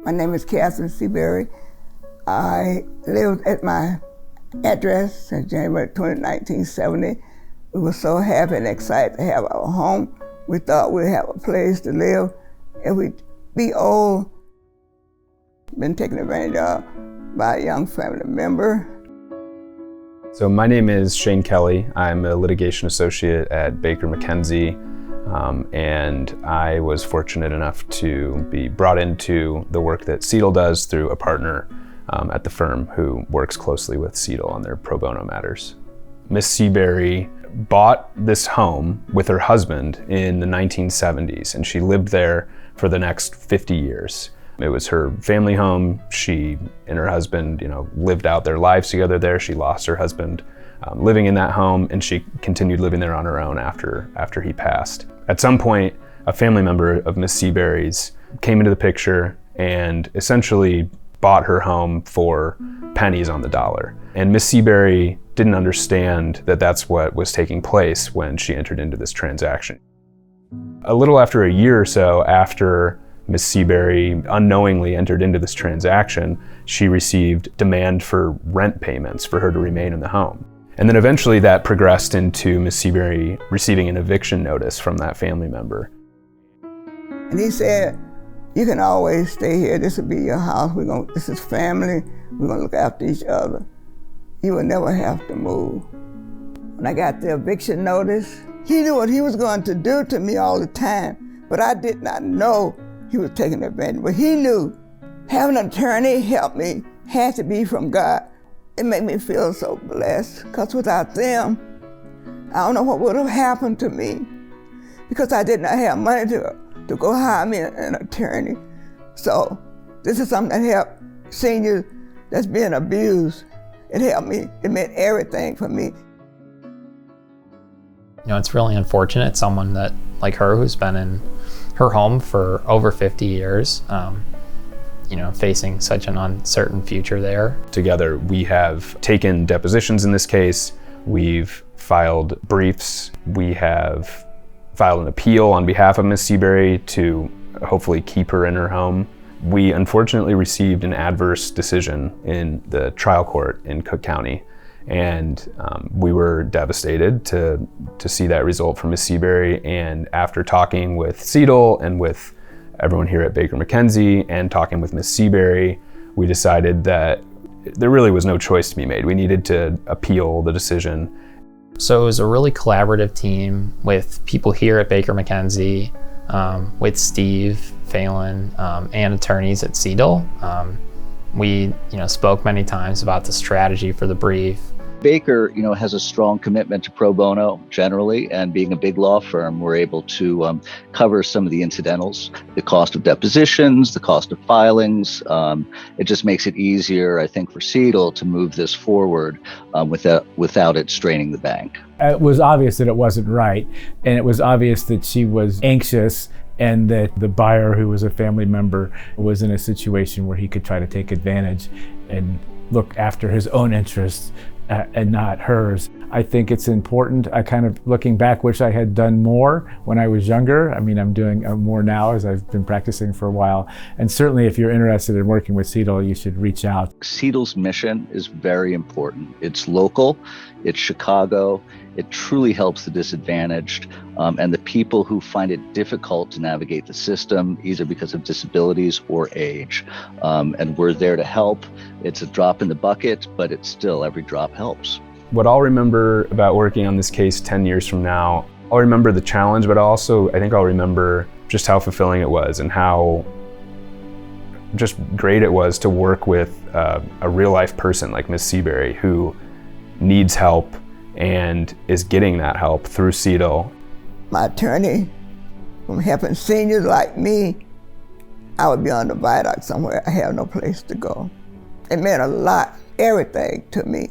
My name is Catherine Seabury. I lived at my address since January 20, 1970. We were so happy and excited to have our home. We thought we'd have a place to live if we'd be old. Been taken advantage of by a young family member. So my name is Shane Kelly. I'm a litigation associate at Baker McKenzie. And I was fortunate enough to be brought into the work that CDEL does through a partner at the firm who works closely with CDEL on their pro bono matters. Miss Seabury bought this home with her husband in the 1970s, and she lived there for the next 50 years. It was her family home. She and her husband, lived out their lives together there. She lost her husband living in that home, and she continued living there on her own after he passed. At some point, a family member of Miss Seabury's came into the picture and essentially bought her home for pennies on the dollar. And Miss Seabury didn't understand that that's what was taking place when she entered into this transaction. A little after a year or so after Miss Seabury unknowingly entered into this transaction, she received demand for rent payments for her to remain in the home. And then eventually that progressed into Miss Seabury receiving an eviction notice from that family member. And he said, "You can always stay here. This will be your house. This is family. We're gonna look after each other. You will never have to move." When I got the eviction notice, he knew what he was going to do to me all the time, but I did not know he was taking advantage. But he knew having an attorney help me had to be from God. It made me feel so blessed, because without them, I don't know what would have happened to me, because I did not have money to go hire me an attorney. So this is something that helped seniors that's being abused. It helped me. It meant everything for me. It's really unfortunate, someone that like her who's been in her home for over 50 years, facing such an uncertain future there. Together, we have taken depositions in this case. We've filed briefs. We have filed an appeal on behalf of Miss Seabury to hopefully keep her in her home. We unfortunately received an adverse decision in the trial court in Cook County, and we were devastated to see that result for Miss Seabury. And after talking with CDEL and with everyone here at Baker McKenzie and talking with Miss Seabury, we decided that there really was no choice to be made. We needed to appeal the decision. So it was a really collaborative team with people here at Baker McKenzie, with Steve, Phalen, and attorneys at CDEL. We spoke many times about the strategy for the brief. Baker, has a strong commitment to pro bono generally, and being a big law firm, we're able to cover some of the incidentals, the cost of depositions, the cost of filings. It just makes it easier, I think, for CDEL to move this forward without it straining the bank. It was obvious that it wasn't right, and it was obvious that she was anxious, and that the buyer, who was a family member, was in a situation where he could try to take advantage and look after his own interests and not hers. I think it's important. I kind of, looking back, wish I had done more when I was younger. I mean, I'm doing more now as I've been practicing for a while. And certainly if you're interested in working with CDEL, you should reach out. CDEL's mission is very important. It's local, it's Chicago, it truly helps the disadvantaged and the people who find it difficult to navigate the system, either because of disabilities or age. And we're there to help. It's a drop in the bucket, but it's still, every drop helps. What I'll remember about working on this case 10 years from now, I'll remember the challenge, but I think I'll remember just how fulfilling it was and how just great it was to work with a real life person like Miss Seabury, who needs help and is getting that help through CDEL. My attorney, from helping seniors like me, I would be on the viaduct somewhere. I have no place to go. It meant a lot, everything to me.